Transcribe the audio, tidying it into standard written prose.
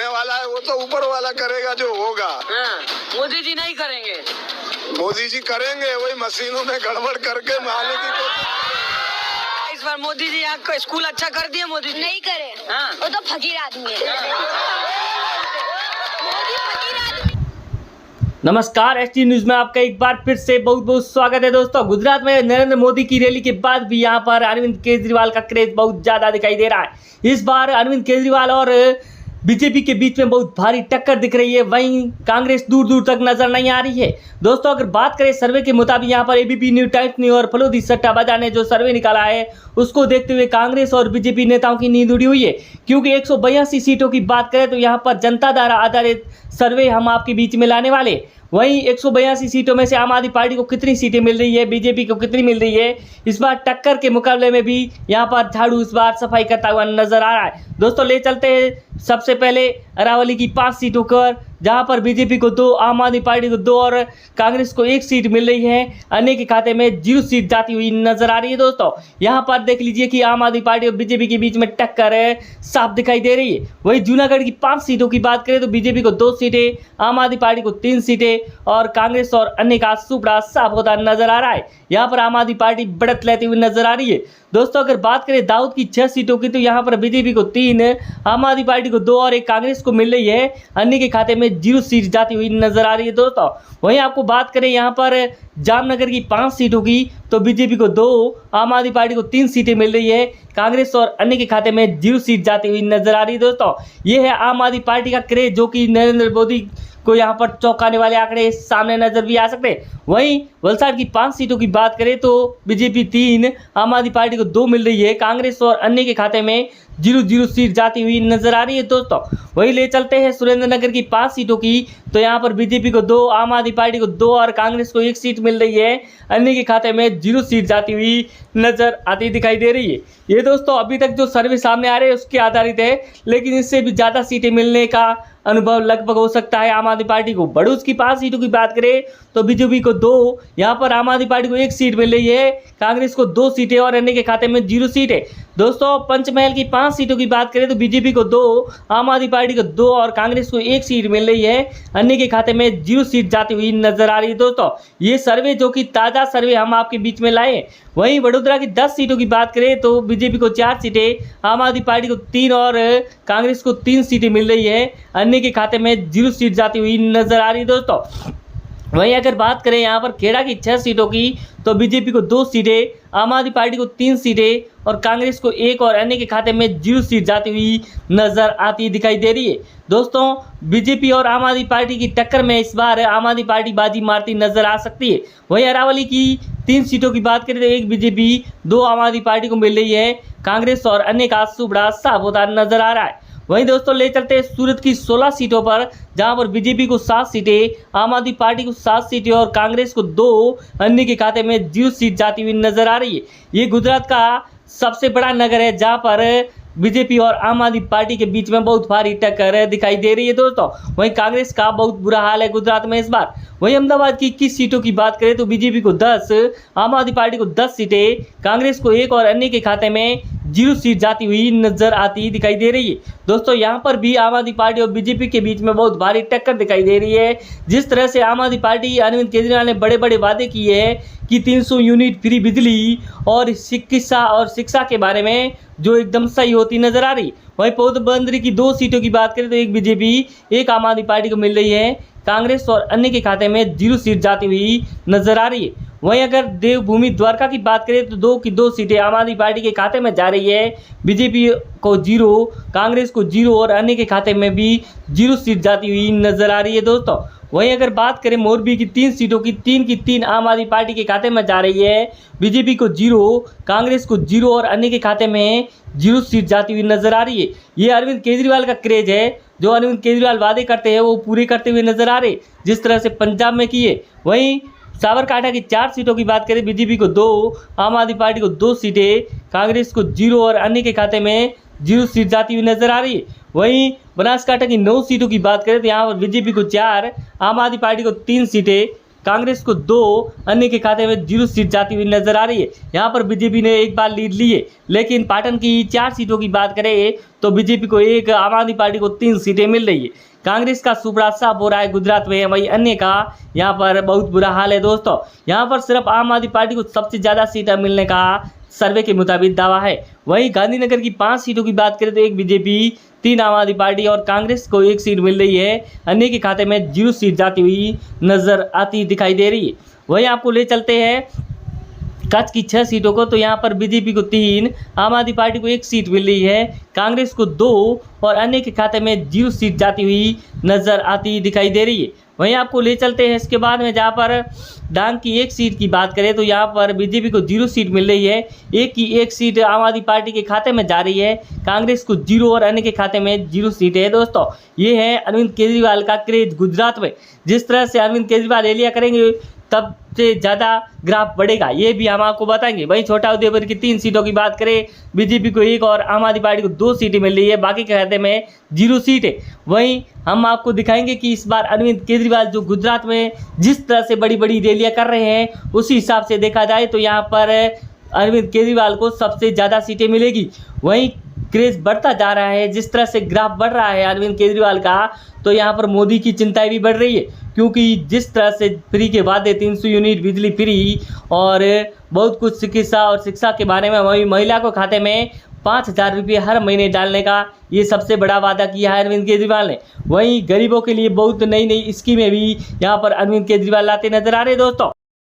होने वाला है वो तो ऊपर वाला करेगा जो होगा। मोदी जी नहीं करेंगे। मोदी जी करेंगे, वही मशीनों में गड़बड़ करके मारने की कोशिश। इस बार मोदी जी आपका स्कूल अच्छा कर दिए। मोदी जी नहीं करे। हाँ। वो तो फकीर आदमी है। मोदी फकीर आदमी। नमस्कार, एसटी न्यूज में आपका एक बार फिर से बहुत बहुत स्वागत है। दोस्तों, गुजरात में नरेंद्र मोदी की रैली के बाद भी यहां पर अरविंद केजरीवाल का क्रेज बहुत ज्यादा दिखाई दे रहा है। इस बार अरविंद केजरीवाल और बीजेपी के बीच में बहुत भारी टक्कर दिख रही है। वहीं कांग्रेस दूर दूर तक नजर नहीं आ रही है। दोस्तों, अगर बात करें सर्वे के मुताबिक यहाँ पर एबीपी न्यूज, टाइम्स न्यूज और फलोदी सट्टा बाजार ने जो सर्वे निकाला है उसको देखते हुए कांग्रेस और बीजेपी नेताओं की नींद उड़ी हुई है, क्योंकि 182 सीटों की बात करें तो यहाँ पर जनता द्वारा आधारित सर्वे हम आपके बीच में लाने वाले। वहीं 182 सीटों में से आम आदमी पार्टी को कितनी सीटें मिल रही है, बीजेपी को कितनी मिल रही है, इस बार टक्कर के मुकाबले में भी यहाँ पर झाड़ू इस बार सफाई करता हुआ नजर आ रहा है। दोस्तों, ले चलते हैं सबसे पहले अरावली की 5 सीटों पर, जहां पर बीजेपी को 2, आम आदमी पार्टी को 2 और कांग्रेस को 1 सीट मिल रही है। अन्य के खाते में 0 सीट जाती हुई नजर आ रही है। दोस्तों, यहां पर देख लीजिए कि आम आदमी पार्टी और बीजेपी के बीच में टक्कर साफ दिखाई दे रही है। वहीं जूनागढ़ की 5 सीटों की बात करें तो बीजेपी को 2 सीटें, आम आदमी पार्टी को 3 सीटें और कांग्रेस और अन्य का सुपड़ा साफ होता नजर आ रहा है। यहाँ पर आम आदमी पार्टी बढ़त लेती हुई नजर आ रही है। दोस्तों, अगर बात करें दाऊद की 6 सीटों की तो यहाँ पर बीजेपी को 3, आम आदमी पार्टी को 2 और 1 कांग्रेस को मिल रही है। अन्य के खाते में 0 सीट जाती हुई नजर आ रही है। दोस्तों, वहीं आपको बात करें यहाँ पर जामनगर की 5 सीटों की तो बीजेपी को 2, आम आदमी पार्टी को 3 सीटें मिल रही है। कांग्रेस और अन्य के खाते में 0 सीट जाती हुई नजर आ रही है। दोस्तों, ये है आम आदमी पार्टी का क्रेज, जो कि नरेंद्र मोदी को यहाँ पर चौंकाने वाले आंकड़े सामने नजर भी आ सकते हैं। वहीं वलसाड़ की 5 सीटों की बात करें तो बीजेपी 3, आम आदमी पार्टी को 2 मिल रही है। कांग्रेस और अन्य के खाते में 0 सीट जाती हुई नजर आ रही है। दोस्तों, वही ले चलते हैं सुरेंद्रनगर की 5 सीटों की तो यहाँ पर बीजेपी को 2, आम आदमी पार्टी को 2 और कांग्रेस को 1 सीट मिल रही है। अन्य के खाते में 0 सीट जाती हुई नजर आती दिखाई दे रही है। ये दोस्तों अभी तक जो सर्वे सामने आ रहे हैं उसके आधारित है, लेकिन इससे भी ज़्यादा सीटें मिलने का अनुभव लगभग हो सकता है आम आदमी पार्टी को। भड़ूस की 5 सीटों की बात करें तो बीजेपी को 2, यहाँ पर आम आदमी पार्टी को 1 सीट मिल रही है। कांग्रेस को 2 सीटें और अन्य के खाते में 0 सीट है। दोस्तों, पंचमहल की 5 सीटों की बात करें तो बीजेपी को 2, आम आदमी पार्टी को 2 और कांग्रेस को 1 सीट मिल रही है। अन्य के खाते में 0 सीट जाती हुई नजर आ रही है। दोस्तों, ये सर्वे जो कि ताज़ा सर्वे हम आपके बीच में लाए। वहीं वडोदरा की 10 सीटों की बात करें तो बीजेपी को 4 सीटें, आम आदमी पार्टी को 3 और कांग्रेस को 3 सीटें मिल रही है। अन्य के खाते में 0 सीट जाती हुई नजर आ रही है। दोस्तों, वहीं अगर बात करें यहाँ पर खेड़ा की 6 सीटों की तो बीजेपी को 2 सीटें, आम आदमी पार्टी को 3 सीटें और कांग्रेस को 1 और अन्य के खाते में 0 सीट जाती हुई नजर आती दिखाई दे रही है। दोस्तों, बीजेपी और आम आदमी पार्टी की टक्कर में इस बार आम आदमी पार्टी बाजी मारती नजर आ सकती है। वहीं अरावली की 3 सीटों की बात करें तो 1 बीजेपी, 2 आम आदमी पार्टी को मिल रही है। कांग्रेस और अन्य का सुपड़ा साफ होता नजर आ रहा है। वहीं दोस्तों, ले चलते हैं सूरत की 16 सीटों पर, जहां पर बीजेपी को 7 सीटें, आम आदमी पार्टी को 7 सीटें और कांग्रेस को 2, अन्य के खाते में 0 सीट जाती हुई नजर आ रही है। ये गुजरात का सबसे बड़ा नगर है जहां पर बीजेपी और आम आदमी पार्टी के बीच में बहुत भारी टक्कर दिखाई दे रही है। दोस्तों, वहीं कांग्रेस का बहुत बुरा हाल है गुजरात में इस बार। वहीं अहमदाबाद की 21 सीटों की बात करें तो बीजेपी को 10, आम आदमी पार्टी को 10 सीटें, कांग्रेस को 1 और अन्य के खाते में 0 सीट जाती हुई नजर आती दिखाई दे रही है। दोस्तों, यहाँ पर भी आम आदमी पार्टी और बीजेपी के बीच में बहुत भारी टक्कर दिखाई दे रही है। जिस तरह से आम आदमी पार्टी अरविंद केजरीवाल ने बड़े बड़े वादे किए हैं कि 300 यूनिट फ्री बिजली और शिक्षा के बारे में, जो एकदम सही होती नजर आ रही। वहीं पोरबंदर की 2 सीटों की बात करें तो 1 बीजेपी, 1 आम आदमी पार्टी को मिल रही है। कांग्रेस और अन्य के खाते में 0 सीट जाती हुई नजर आ रही है। वहीं अगर देवभूमि द्वारका की बात करें तो 2 की 2 सीटें आम आदमी पार्टी के खाते में जा रही है। बीजेपी को 0, कांग्रेस को 0 और अन्य के खाते में भी 0 सीट जाती हुई नजर आ रही है। दोस्तों, वहीं अगर बात करें मोरबी की 3 सीटों की 3 की 3 आम आदमी पार्टी के खाते में जा रही है। बीजेपी को 0, कांग्रेस को 0 और अन्य के खाते में 0 सीट जाती हुई नजर आ रही है। ये अरविंद केजरीवाल का क्रेज है, जो अरविंद केजरीवाल वादे करते हैं वो पूरे करते हुए नजर आ रहे, जिस तरह से पंजाब में किए। वहीं साबरकांठा की 4 सीटों की बात करें बीजेपी को 2, आम आदमी पार्टी को 2 सीटें, कांग्रेस को 0 और अन्य के खाते में 0 सीट जाती हुई नजर आ रही है। वहीं बनासकांठा की 9 सीटों की बात करें तो यहाँ पर बीजेपी को 4, आम आदमी पार्टी को 3 सीटें, कांग्रेस को 2, अन्य के खाते में 0 सीट जाती हुई नजर आ रही है। यहाँ पर बीजेपी ने एक बार लीड ली है, लेकिन पाटन की 4 सीटों की बात करें तो बीजेपी को 1, आम आदमी पार्टी को 3 सीटें मिल रही है। कांग्रेस का सुपड़ा साफ हो रहा है गुजरात में, वहीं अन्य का यहाँ पर बहुत बुरा हाल है दोस्तों। यहाँ पर सिर्फ आम आदमी पार्टी को सबसे ज़्यादा सीटें मिलने का सर्वे के मुताबिक दावा है। वहीं गांधीनगर की 5 सीटों की बात करें तो 1 बीजेपी, 3 आम आदमी पार्टी और कांग्रेस को 1 सीट मिल रही है। अन्य के खाते में 0 सीट जाती हुई नजर आती दिखाई दे रही है। वहीं आपको ले चलते हैं कच्छ की 6 सीटों को, तो यहाँ पर बीजेपी को 3, आम आदमी पार्टी को 1 सीट मिल रही है, कांग्रेस को 2 और अन्य के खाते में 0 सीट जाती हुई नजर आती दिखाई दे रही है। वहीं आपको ले चलते हैं इसके बाद में, जहाँ पर डांग की 1 सीट की बात करें तो यहाँ पर बीजेपी को 0 सीट मिल रही है, 1 सीट आम आदमी पार्टी के खाते में जा रही है, कांग्रेस को 0 और अन्य के खाते में 0 सीट है। दोस्तों ये है अरविंद केजरीवाल का क्रेज गुजरात में। जिस तरह से अरविंद केजरीवाल रैलियां करेंगे तब से ज़्यादा ग्राफ बढ़ेगा, ये भी हम आपको बताएंगे। वहीं छोटा उदेपुर की 3 सीटों की बात करें, बीजेपी को 1 और आम आदमी पार्टी को 2 सीटें मिल रही है, बाकी के खाते में 0 सीट है। वहीं हम आपको दिखाएंगे कि इस बार अरविंद केजरीवाल जो गुजरात में जिस तरह से बड़ी बड़ी रैलियां कर रहे हैं, उसी हिसाब से देखा जाए तो यहाँ पर अरविंद केजरीवाल को सबसे ज़्यादा सीटें मिलेगी। वहीं क्रेज बढ़ता जा रहा है, जिस तरह से ग्राफ बढ़ रहा है अरविंद केजरीवाल का, तो यहाँ पर मोदी की चिंताएं भी बढ़ रही है, क्योंकि जिस तरह से फ्री के वादे 300 यूनिट बिजली फ्री और बहुत कुछ चिकित्सा और शिक्षा के बारे में, वही महिला को खाते में 5,000 रुपये हर महीने डालने का ये सबसे बड़ा वादा किया है अरविंद केजरीवाल ने। वहीं गरीबों के लिए बहुत नई नई स्कीमें भी यहाँ पर अरविंद केजरीवाल लाते नजर आ रहे हैं दोस्तों।